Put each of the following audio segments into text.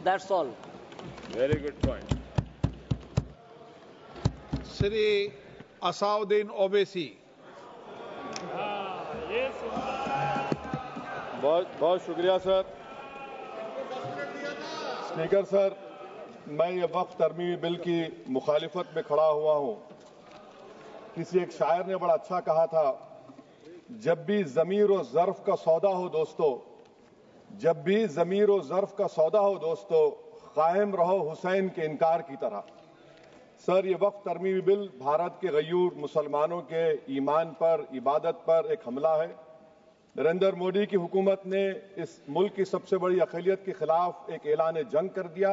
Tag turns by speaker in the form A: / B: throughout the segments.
A: That's all.
B: Very good point.
C: Shri Asauddin Owaisi.
D: बहुत बहुत शुक्रिया सर। स्पीकर सर, मैं ये वक्फ तरमीमी बिल की मुखालिफत में खड़ा हुआ हूँ। किसी एक शायर ने बड़ा अच्छा कहा था, जब भी ज़मीर और ज़र्फ का सौदा हो दोस्तों, जब भी ज़मीर और ज़र्फ का सौदा हो दोस्तों, कायम रहो हुसैन के इनकार की तरह। सर, ये वक्फ तरमीमी बिल भारत के गयूर मुसलमानों के ईमान पर, इबादत पर एक हमला है। नरेंद्र मोदी की हुकूमत ने इस मुल्क की सबसे बड़ी अक़लियत के खिलाफ एक ऐलान जंग कर दिया,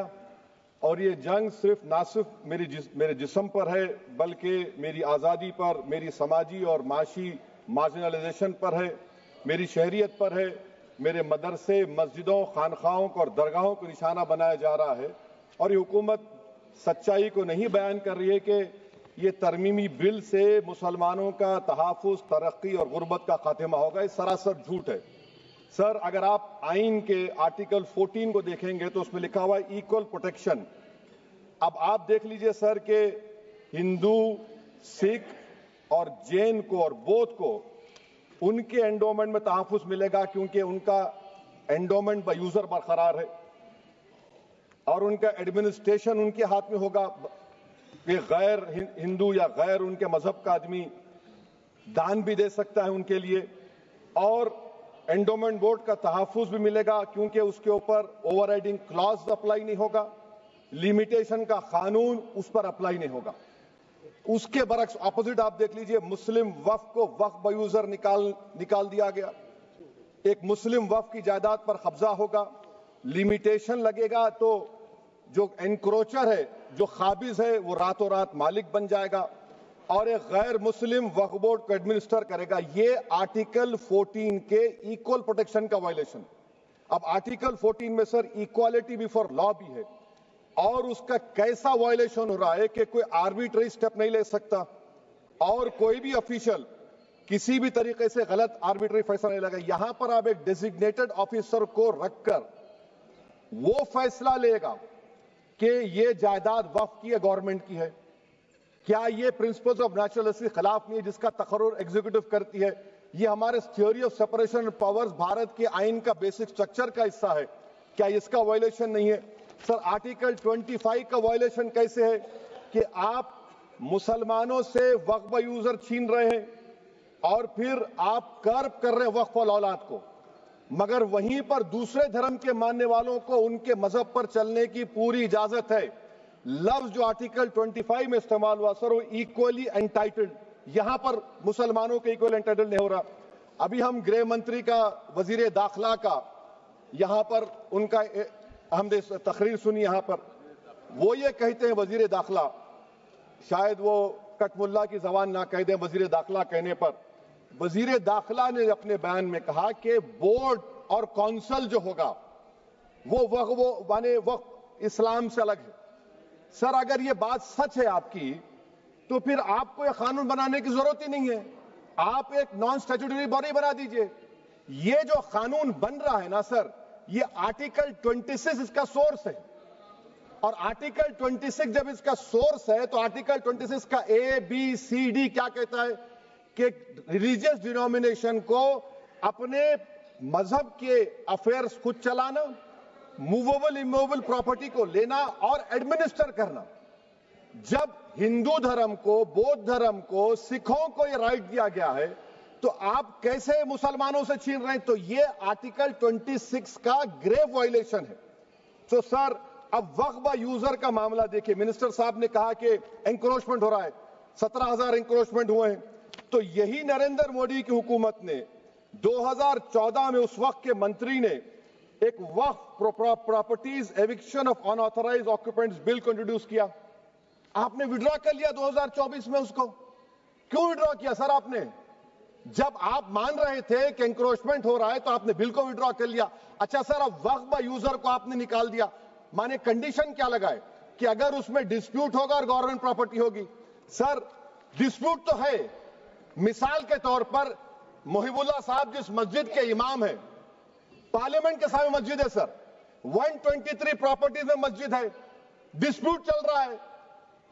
D: और ये जंग ना सिर्फ मेरे जिस्म पर है, बल्कि मेरी आज़ादी पर, मेरी समाजी और माशी मार्जिनलाइजेशन पर है, मेरी शहरियत पर है, मेरे मदरसे, मस्जिदों, खानखाहों को और दरगाहों को निशाना बनाया जा रहा है। और ये हुकूमत सच्चाई को नहीं बयान कर रही है कि ये तरमीमी बिल से मुसलमानों का तहफ़्फ़ुज़, तरक्की और गुर्बत का खात्मा होगा। ये सरासर झूठ है। सर, अगर आप आइन के आर्टिकल 14 को देखेंगे तो उसमें लिखा हुआ है इक्वल प्रोटेक्शन। अब आप देख लीजिए सर कि हिंदू, सिख और जैन को और बौद्ध को उनके एंडोमेंट में तहफ़्फ़ुज़ मिलेगा, क्योंकि उनका एंडोमेंट बाय यूजर बरकरार है और उनका एडमिनिस्ट्रेशन उनके हाथ में होगा। कि गैर हिंदू या गैर उनके मजहब का आदमी दान भी दे सकता है उनके लिए, और एंडोमेंट बोर्ड का तहफ़्फ़ुज़ भी मिलेगा, क्योंकि उसके ऊपर ओवरराइडिंग क्लॉज अप्लाई नहीं होगा, लिमिटेशन का कानून उस पर अप्लाई नहीं होगा। उसके बरक्स ऑपोजिट आप देख लीजिए, मुस्लिम वक्फ को वक्फ बाय यूजर निकाल दिया गया। एक मुस्लिम वक्फ की जायदाद पर कब्जा होगा, लिमिटेशन लगेगा तो जो एनक्रोचर है, जो खाबिज है, वो रातों रात मालिक बन जाएगा और एक गैर मुस्लिम वक्फ बोर्ड को एडमिनिस्टर करेगा। ये आर्टिकल 14 के इक्वल प्रोटेक्शन का वायलेशन। अब आर्टिकल 14 में सर इक्वालिटी बिफोर लॉ भी है, और उसका कैसा वायलेशन हो रहा है कि कोई आर्बिट्ररी स्टेप नहीं ले सकता और कोई भी ऑफिशियल किसी भी तरीके से गलत आर्बिट्ररी फैसला नहीं लेगा। यहां पर आप एक डेजिग्नेटेड ऑफिसर को रखकर वो फैसला लेगा कि ये जायदाद वक्फ की है, गवर्नमेंट की है। क्या ये प्रिंसिपल्स ऑफ नेचुरलिटी के खिलाफ नहीं है, जिसका तकर्रुर एग्जीक्यूटिव करती है? ये हमारे theory of separation of powers, Bharat के आइन का बेसिक स्ट्रक्चर का हिस्सा है। क्या इसका वायलेशन नहीं है? सर, आर्टिकल 25 का वायलेशन कैसे है कि आप मुसलमानों से वक्फ बाय यूजर छीन रहे हैं और फिर आप कर्ब कर रहे हैं वक्फ वाल औलाद को, मगर वहीं पर दूसरे धर्म के मानने वालों को उनके मजहब पर चलने की पूरी इजाजत है। लफ्ज जो आर्टिकल 25 में इस्तेमाल हुआ सर, वो इक्वली एंटाइटल्ड, यहां पर मुसलमानों के इक्वल एंटाइटल्ड नहीं हो रहा। अभी हम गृह मंत्री का, वजीर दाखिला का यहां पर उनका हमने तकरीर सुनी, यहां पर वो ये कहते हैं, वजीर दाखिला, शायद वो कटमुल्ला की जबान ना कह दें, वजीर दाखिला कहने पर वजीर दाखिला ने अपने बयान में कहा कि बोर्ड और काउंसिल जो होगा वो माने वक्फ इस्लाम से अलग है। सर, अगर ये बात सच है आपकी, तो फिर आपको ये कानून बनाने की जरूरत ही नहीं है। आप एक नॉन स्टैट्यूटरी बॉडी बना दीजिए। ये जो कानून बन रहा है ना सर, ये आर्टिकल 26 इसका सोर्स है, और आर्टिकल 26 जब इसका सोर्स है तो आर्टिकल 26 का ABCD क्या कहता है कि रिलीजियस डिनोमिनेशन को अपने मजहब के अफेयर्स खुद चलाना, मूवेबल इमूवेबल प्रॉपर्टी को लेना और एडमिनिस्टर करना। जब हिंदू धर्म को, बौद्ध धर्म को, सिखों को यह राइट दिया गया है, तो आप कैसे मुसलमानों से छीन रहे हैं? तो यह आर्टिकल 26 का ग्रेव वायलेशन है। तो सर, अब वक्फ बाय यूजर का मामला देखिए, मिनिस्टर साहब ने कहा कि एंक्रोचमेंट हो रहा है, 17,000 एंक्रोचमेंट हुए हैं। तो यही नरेंद्र मोदी की हुकूमत ने 2014 में उस वक्त के मंत्री ने एक waqf properties eviction of unauthorised occupants bill को इंट्रोड्यूस किया। आपने विड्रॉ कर लिया 2024 में उसको। क्यों विड्रॉ किया सर आपने? जब आप मान रहे थे कि एंक्रोचमेंट हो रहा है तो आपने बिल को विड्रॉ कर लिया। अच्छा सर, अब वक्फ बाय यूजर को आपने निकाल दिया, माने कंडीशन क्या लगाए कि अगर उसमें डिस्प्यूट होगा और गवर्नमेंट प्रॉपर्टी होगी। सर, डिस्प्यूट तो है। मिसाल के तौर पर मोहिबुल्लाह साहब जिस मस्जिद के इमाम हैं, पार्लियामेंट के सामने मस्जिद है सर, 123 प्रॉपर्टीज में मस्जिद है, डिस्प्यूट चल रहा है।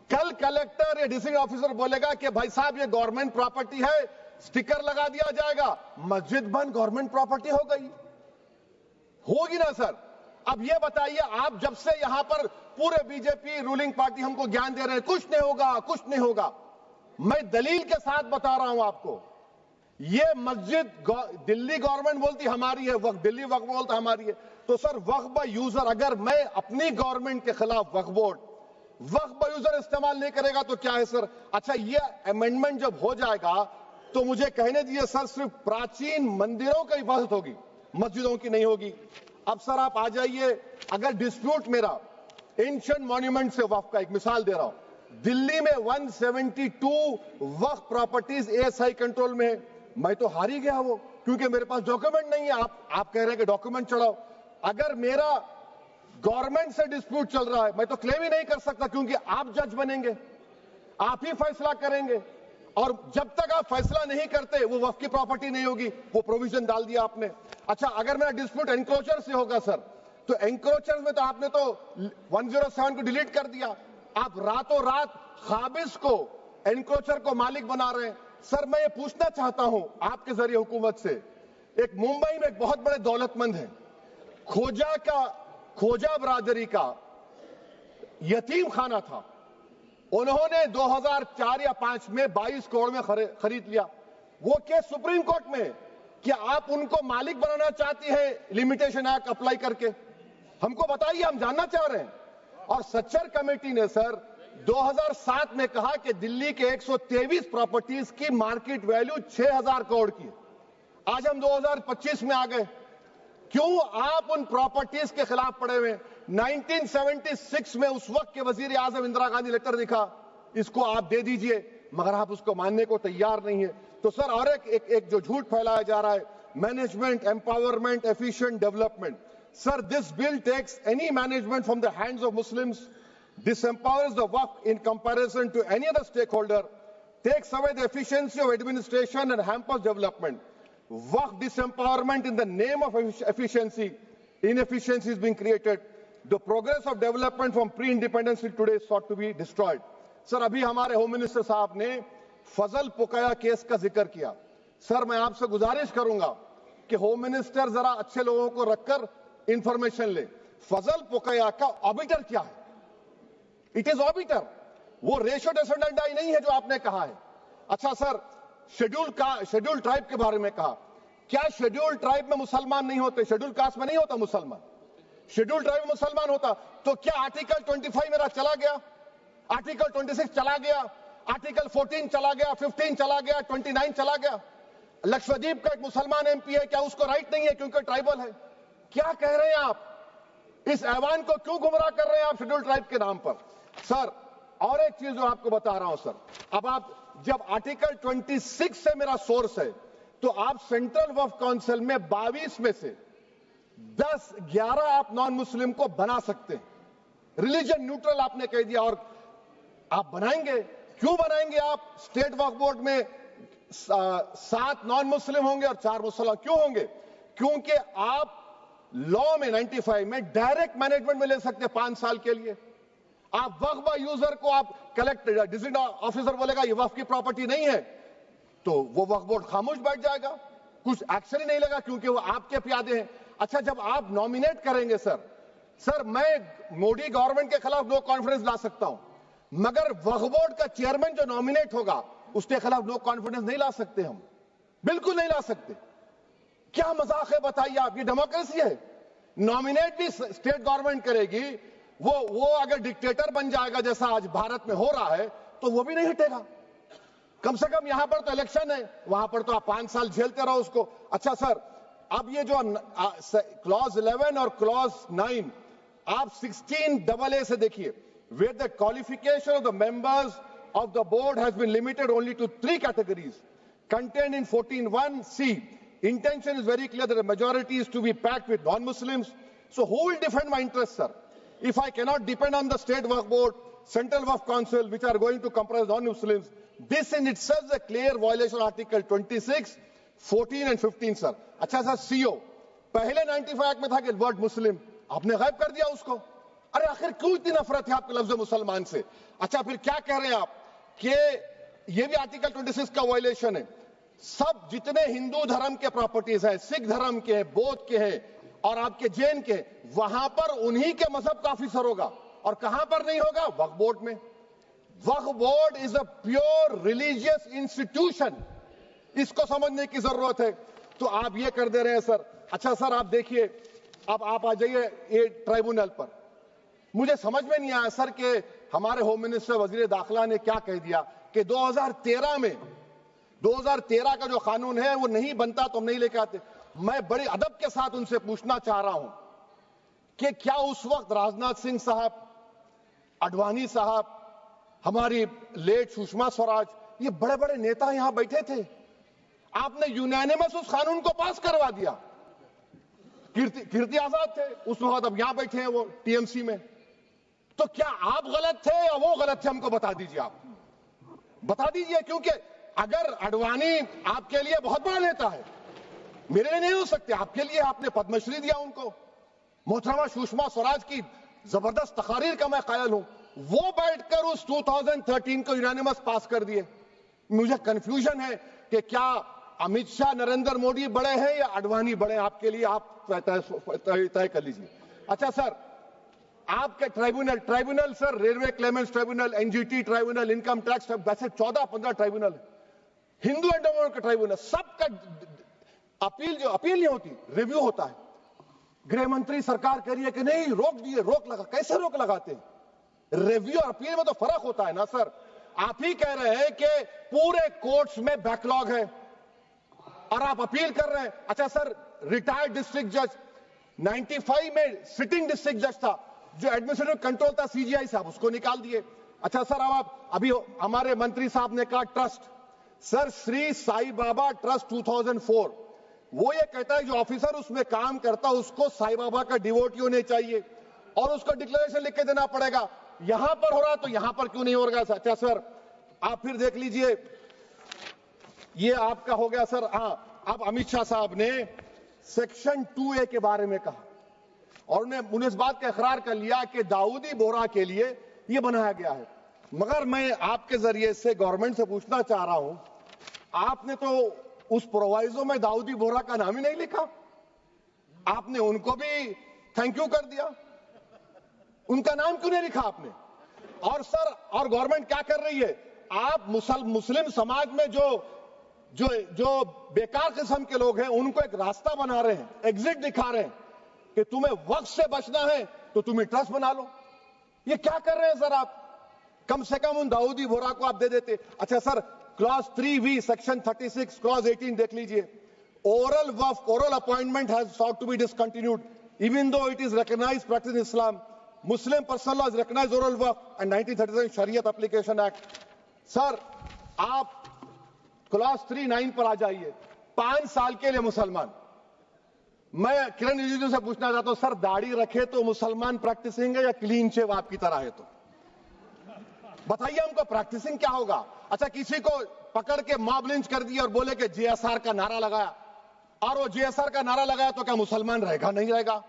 D: कल कलेक्टर या डिस्ट्रिक्ट ऑफिसर बोलेगा कि भाई साहब ये गवर्नमेंट प्रॉपर्टी है, स्टिकर लगा दिया जाएगा, मस्जिद बंद, गवर्नमेंट प्रॉपर्टी हो गई, होगी ना सर। अब ये बताइए, आप जब से यहां पर पूरे बीजेपी रूलिंग पार्टी हमको ज्ञान दे रहे हैं कुछ नहीं होगा, कुछ नहीं होगा, मैं दलील के साथ बता रहा हूं आपको। ये मस्जिद दिल्ली गवर्नमेंट बोलती हमारी है, वक्फ दिल्ली वक्फ बोलता हमारी है, तो सर वक्फ बाय यूजर, अगर मैं अपनी गवर्नमेंट के खिलाफ वक्फ बोर्ड वक्फ बाय यूजर इस्तेमाल नहीं करेगा तो क्या है सर। अच्छा, ये अमेंडमेंट जब हो जाएगा तो मुझे कहने दीजिए सर, सिर्फ प्राचीन मंदिरों की हिफाजत होगी, मस्जिदों की नहीं होगी। अब सर आप आ जाइए, अगर डिस्प्यूट मेरा एंशिएंट मॉन्यूमेंट से वक्फ का, एक मिसाल दे रहा हूं, दिल्ली में 172 वक्फ प्रॉपर्टीज एएसआई कंट्रोल में है, मैं तो हार ही गया वो, क्योंकि मेरे पास डॉक्यूमेंट नहीं है। आप कह रहे हैं कि डॉक्यूमेंट चढ़ाओ, अगर मेरा गवर्नमेंट से डिस्प्यूट चल रहा है मैं तो क्लेम ही नहीं कर सकता, क्योंकि आप जज बनेंगे, आप ही फैसला करेंगे, और जब तक आप फैसला नहीं करते वो वक्फ की प्रॉपर्टी नहीं होगी, वो प्रोविजन डाल दिया आपने। अच्छा, अगर मेरा डिस्प्यूट एनक्रोचर से होगा सर, तो एनक्रोचर में तो आपने तो 107 को डिलीट कर दिया, आप रातों रात खाबिज को, एनक्रोचर को मालिक बना रहे हैं। सर मैं ये पूछना चाहता हूं आपके जरिए हुकूमत से, एक मुंबई में एक बहुत बड़े दौलतमंद है, खोजा बरादरी का यतीम खाना था, उन्होंने 2004 या 5 में 22 करोड़ में खरीद लिया। वो केस सुप्रीम कोर्ट में, क्या आप उनको मालिक बनाना चाहती हैं लिमिटेशन एक्ट अप्लाई करके? हमको बताइए, हम जानना चाह रहे हैं। और सच्चर कमेटी ने सर 2007 में कहा कि दिल्ली के 123 प्रॉपर्टीज की मार्केट वैल्यू 6000 करोड़ की। आज हम 2025 में आ गए, क्यों आप उन प्रॉपर्टीज के खिलाफ पड़े हुए? 1976 में उस वक्त के वजीर आजम इंदिरा गांधी लेटर लिखा, इसको आप दे दीजिए, मगर आप उसको मानने को तैयार नहीं है। तो सर और एक जो झूठ फैलाया जा रहा है, management, empowerment, efficient development. Sir this bill takes any management from the hands of Muslims, disempowers the waqf in comparison to any other stakeholder, takes away the efficiency of administration and hampers development. Waqf disempowerment in the name of efficiency, inefficiency is being created. The progress of development from pre-independence till today is sought to be destroyed. Sir अभी हमारे home minister साहब ने फजल पुकाया case का जिक्र किया। Sir मैं आपसे गुजारिश करूंगा कि होम मिनिस्टर जरा अच्छे लोगों को रखकर इंफॉर्मेशन ले, फजल पुकाया का ऑबिटर क्या है? इट इज ऑबिटर, वो रेशियो डिसेंडेंटाई नहीं है जो आपने कहा है। अच्छा सर, शेड्यूल ट्राइब के बारे में कहा, क्या शेड्यूल ट्राइब में मुसलमान नहीं होते? शेड्यूल कास्ट में नहीं होता मुसलमान, शेड्यूल ट्राइब में मुसलमान होता तो क्या आर्टिकल 25 मेरा चला गया, आर्टिकल 26 चला गया, आर्टिकल 14 चला गया, 15 चला गया, 29 चला गया? लक्षद्वीप का एक मुसलमान एमपी है, क्या उसको राइट नहीं है क्योंकि ट्राइबल है? क्या कह रहे हैं आप? इस ऐवान को क्यों गुमराह कर रहे हैं आप शेड्यूल ट्राइब के नाम पर? सर और एक चीज जो आपको बता रहा हूं सर, अब आप जब आर्टिकल 26 से मेरा सोर्स है, तो आप सेंट्रल वक्फ काउंसिल में 22 में से 10-11 आप नॉन मुस्लिम को बना सकते हैं, रिलीजन न्यूट्रल आपने कह दिया, और आप बनाएंगे, क्यों बनाएंगे आप? स्टेट वक्फ बोर्ड में 7 नॉन मुस्लिम होंगे और 4 मुसलमान, क्यों होंगे? क्योंकि आप लॉ में 95 में डायरेक्ट मैनेजमेंट में ले सकते 5 साल के लिए। आप वक्फ बाय यूजर को आप कलेक्टर डिस्ट्रिक्ट ऑफिसर बोलेगा ये वक्फ की प्रॉपर्टी नहीं है, तो वो वक्फ बोर्ड खामोश बैठ जाएगा, कुछ एक्शन ही नहीं लेगा, क्योंकि वो आपके प्यादे हैं। अच्छा, जब आप नॉमिनेट करेंगे सर मैं मोदी गवर्नमेंट के खिलाफ नो कॉन्फिडेंस ला सकता हूं, मगर वक्फ बोर्ड का चेयरमैन जो नॉमिनेट होगा उसके खिलाफ नो कॉन्फिडेंस नहीं ला सकते, हम बिल्कुल नहीं ला सकते। क्या मजाक है बताइए आप? ये डेमोक्रेसी है। नॉमिनेट भी स्टेट गवर्नमेंट करेगी, वो अगर डिक्टेटर बन जाएगा जैसा आज भारत में हो रहा है तो वो भी नहीं हटेगा। कम से कम यहां पर तो इलेक्शन है, वहां पर तो आप 5 साल झेलते रहो उसको। अच्छा सर, अब ये जो क्लॉज 11 और क्लॉज 9 आप 16AA से देखिए, where the qualification of the members of the board has been limited only to 3 categories contained in 14(1)(c). Intention is very clear that the majority is to be packed with non-Muslims. So who will defend my interests, sir? If I cannot depend on the state waqf board, central waqf council, which are going to comprise non-Muslims, this in itself is a clear violation of Article 26, 14 and 15, sir. अच्छा sir, CO पहले 95 act में था कि word मुस्लिम, आपने गायब कर दिया उसको। अरे आखिर क्यों इतनी नफरत है आपके लफ्ज मुसलमान से? अच्छा फिर क्या कह रहे हैं आप कि ये भी आर्टिकल 26 का वायलेशन है। सब जितने हिंदू धर्म के प्रॉपर्टीज है, सिख धर्म के, बौद्ध के हैं और आपके जैन के, वहां पर उन्हीं के मजहब का ऑफिसर होगा। और कहां पर नहीं होगा? वक्फ बोर्ड में। Waqf board is a pure religious institution, इसको समझने की जरूरत है। तो आप ये कर दे रहे हैं सर। अच्छा सर आप देखिए, अब आप आ जाइए ये ट्राइब्यूनल पर। मुझे समझ में नहीं आया सर कि हमारे होम मिनिस्टर वजीर दाखिला ने क्या कह दिया कि 2013 का जो कानून है वो नहीं बनता तो हम नहीं लेके आते। मैं बड़े अदब के साथ उनसे पूछना चाह रहा हूं कि क्या उस वक्त राजनाथ सिंह साहब, अडवाणी साहब, हमारी लेट सुषमा स्वराज, ये बड़े बड़े नेता यहां बैठे थे? आपने यूनानिमस उस कानून को पास करवा दिया। कीर्ति आजाद थे उस वक्त, अब यहां बैठे हैं वो टीएमसी में। तो क्या आप गलत थे या वो गलत थे? हमको बता दीजिए, आप बता दीजिए। क्योंकि अगर अडवाणी आपके लिए बहुत बड़ा नेता है, मेरे लिए नहीं हो सकते, आपके लिए आपने पद्मश्री दिया उनको। मोहतरमा सुषमा स्वराज की जबरदस्त तकारीर का मैं कायल हूं। वो बैठकर उस 2013 को यूनानिमस पास कर दिए। मुझे कंफ्यूजन है कि क्या अमित शाह, नरेंद्र मोदी बड़े हैं या अडवाणी बड़े हैं? आपके लिए आप तय कर लीजिए। अच्छा सर, आपके tribunal sir, railway Clements tribunal, NGT tribunal, income tax, वैसे 14-15 ट्राइब्यूनल, हिंदू एंडोमेंट का ट्राइब्यूनल, सबका अपील नहीं होती, रिव्यू होता है। गृह मंत्री सरकार कह रही है कि नहीं रोक दिए, रोक लगा। कैसे रोक लगाते हैं? रिव्यू और अपील में तो फर्क होता है ना सर। आप ही कह रहे हैं कि पूरे कोर्ट्स में बैकलॉग है और आप अपील कर रहे हैं। अच्छा सर, रिटायर्ड डिस्ट्रिक्ट जज 95 में सिटिंग डिस्ट्रिक्ट जज था, जो एडमिनिस्ट्रेटिव कंट्रोल था सीजीआई साहब, उसको निकाल दिए। अच्छा सर, अब आप अभी हमारे मंत्री साहब ने कहा trust, sir Shri Sai Baba trust 2004, वो ये कहता है जो ऑफिसर उसमें काम करता है उसको साई बाबा का डिवोटी होने चाहिए और उसको डिक्लेरेशन लिख के देना पड़ेगा। यहां पर हो रहा तो यहां पर क्यों नहीं हो रहा? अच्छा सर, आप फिर देख लीजिए, ये आपका हो गया सर। हाँ, अब अमित शाह साहब ने सेक्शन 2A के बारे में कहा और उन्होंने इस बात का इकरार कर लिया कि दाऊदी बोहरा के लिए यह बनाया गया है। मगर मैं आपके जरिए से गवर्नमेंट से पूछना चाह रहा हूं, आपने तो उस प्रोवाइजो में दाऊदी बोहरा का नाम ही नहीं लिखा। आपने उनको भी थैंक यू कर दिया, उनका नाम क्यों नहीं लिखा आपने? और सर, और गवर्नमेंट क्या कर रही है? आप मुस्लिम समाज में जो बेकार किस्म के लोग हैं उनको एक रास्ता बना रहे हैं, एग्जिट दिखा रहे हैं कि तुम्हें वक्त से बचना है तो तुम्हें ट्रस्ट बना लो। ये क्या कर रहे हैं सर आप? कम से कम उन दाऊदी बोहरा को आप दे देते। अच्छा sir, clause 3V section 36 clause 18 देख लीजिए। Oral Waqf, oral appointment has sought to be discontinued even though it is recognized practice in Islam. Muslim personal law is recognized oral waqf and 1937 Shariat Application Act. Sir आप clause 39 पर आ जाइए। 5 साल के लिए मुसलमान। मैं किरण रिजिजू से पूछना चाहता हूं, सर दाढ़ी रखे तो मुसलमान प्रैक्टिसिंग है या क्लीन शेव आपकी तरह है? तो बताइए हमको, प्रैक्टिसिंग क्या होगा? अच्छा, किसी को पकड़ के मॉब लिंच कर दिया और बोले कि JSR का नारा लगाया, और वो JSR का नारा लगाया तो क्या मुसलमान रहेगा? नहीं रहेगा।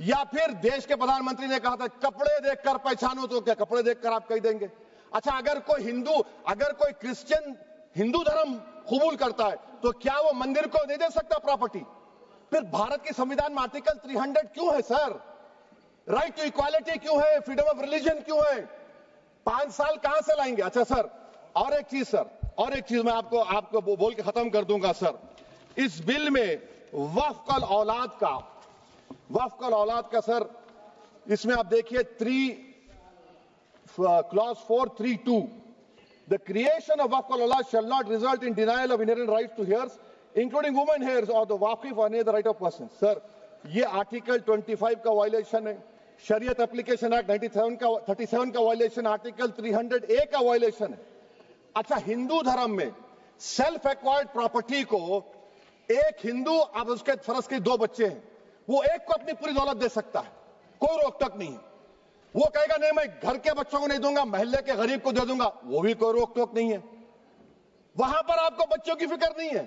D: या फिर देश के प्रधानमंत्री ने कहा था कपड़े देखकर पहचानो, तो क्या कपड़े देखकर आप कह देंगे? अच्छा, अगर कोई क्रिश्चियन हिंदू धर्म कबूल करता है तो क्या वो मंदिर को नहीं दे सकता प्रॉपर्टी? फिर भारत के संविधान में आर्टिकल 300 क्यों है सर? राइट टू इक्वालिटी क्यों है? फ्रीडम ऑफ रिलीजन क्यों है? 5 साल कहां से लाएंगे? अच्छा सर, और एक चीज मैं आपको बोल के खत्म कर दूंगा सर। इस बिल में वक्फ औलाद का सर, इसमें आप देखिए clause 432, the creation of waqf al-awlad shall not result in denial of inherent rights to heirs, including women heirs or the waqif or any other right of person. Sir, ये article 25 का violation है, शरीयत application act 37 का violation, article 300A का violation है। अच्छा, हिंदू धर्म में सेल्फ एक्वायर्ड प्रॉपर्टी को एक हिंदू, अब उसके फर्ज के 2 बच्चे हैं, वो एक को अपनी पूरी दौलत दे सकता है, कोई रोक टोक नहीं है। वो कहेगा नहीं मैं घर के बच्चों को नहीं दूंगा, मोहल्ले के गरीब को दे दूंगा, वो भी कोई रोक टोक नहीं है। वहां पर आपको बच्चों की फिक्र नहीं है।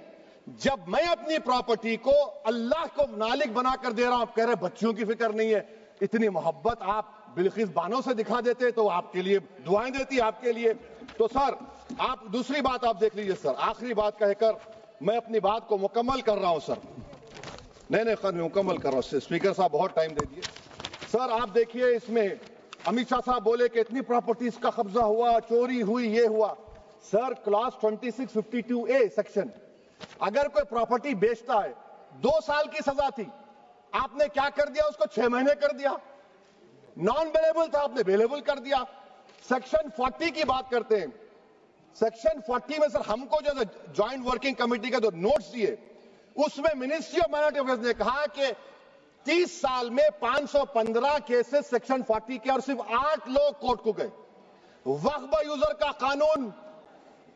D: जब मैं अपनी प्रॉपर्टी को अल्लाह को मालिक बनाकर दे रहा हूं, आप कह रहे बच्चियों की फिक्र नहीं है। इतनी मोहब्बत आप बिल्किस बानो से दिखा देते तो आपके लिए दुआएं देती आपके लिए। तो सर आप दूसरी बात आप देख लीजिए सर, आखिरी बात कहकर मैं अपनी बात को मुकम्मल कर रहा हूं सर। नहीं खैर मैं मुकम्मल कर रहा हूं, स्पीकर साहब बहुत टाइम दे दिए। सर आप देखिए इसमें अमित शाह साहब बोले कि इतनी प्रॉपर्टीज का कब्जा हुआ, चोरी हुई, ये हुआ। सर क्लास 2652A सेक्शन, अगर कोई प्रॉपर्टी बेचता है 2 साल की सजा थी, आपने क्या कर दिया, उसको 6 महीने कर दिया। नॉन बेलेबल था, आपने बेलेबल कर दिया। सेक्शन 40 की बात करते हैं, सेक्शन 40 में सर हमको जो ज्वाइंट वर्किंग कमेटी का जो नोट्स दिए, उसमें मिनिस्ट्री ऑफ माइनॉरिटी अफेयर्स ने कहा कि 30 साल में 515 केसेस सेक्शन 40 के और सिर्फ 8 लोग कोर्ट को गए। वक्फ यूजर का कानून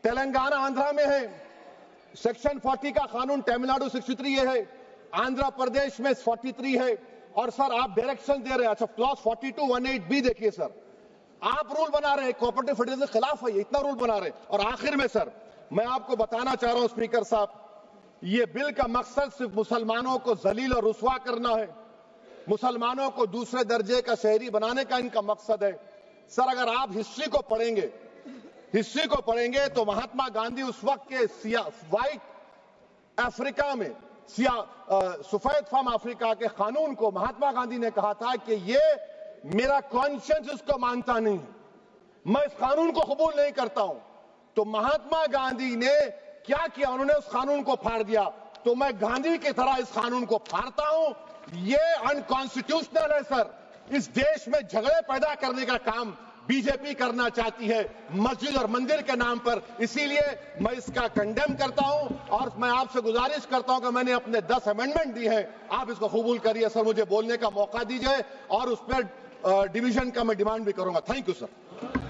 D: तेलंगाना आंध्रा में है, सेक्शन 40 का कानून तमिलनाडु 63 है, आंध्र प्रदेश में 43 है। और सर आप डायरेक्शन दे रहे हैं, अच्छा क्लॉज 4218B देखिए सर, आप रूल बना रहे हैं, कोऑपरेटिव फेडरलिज्म के खिलाफ है, इतना रूल बना रहे हैं। और आखिर में सर मैं आपको बताना चाह रहा हूं स्पीकर साहब, ये बिल का मकसद सिर्फ मुसलमानों को जलील और रुस्वा करना है, मुसलमानों को दूसरे दर्जे का शहरी बनाने का इनका मकसद है। सर अगर आप हिस्ट्री को पढ़ेंगे तो महात्मा गांधी उस वक्त के व्हाइट अफ्रीका में सफेद फार्म अफ्रीका के कानून को महात्मा गांधी ने कहा था कि ये मेरा कॉन्शियंस इसको मानता नहीं है, मैं इस कानून को कबूल नहीं करता हूं। तो महात्मा गांधी ने क्या किया, उन्होंने उस कानून को फाड़ दिया। तो मैं गांधी की तरह इस कानून को फाड़ता हूं, ये अनकॉन्स्टिट्यूशनल है सर। इस देश में झगड़े पैदा करने का काम बीजेपी करना चाहती है मस्जिद और मंदिर के नाम पर, इसीलिए मैं इसका कंडेम करता हूं। और मैं आपसे गुजारिश करता हूं कि मैंने अपने 10 अमेंडमेंट दी है, आप इसको कबूल करिए सर, मुझे बोलने का मौका दीजिए और उस पर डिवीजन का मैं डिमांड भी करूंगा। Thank you sir.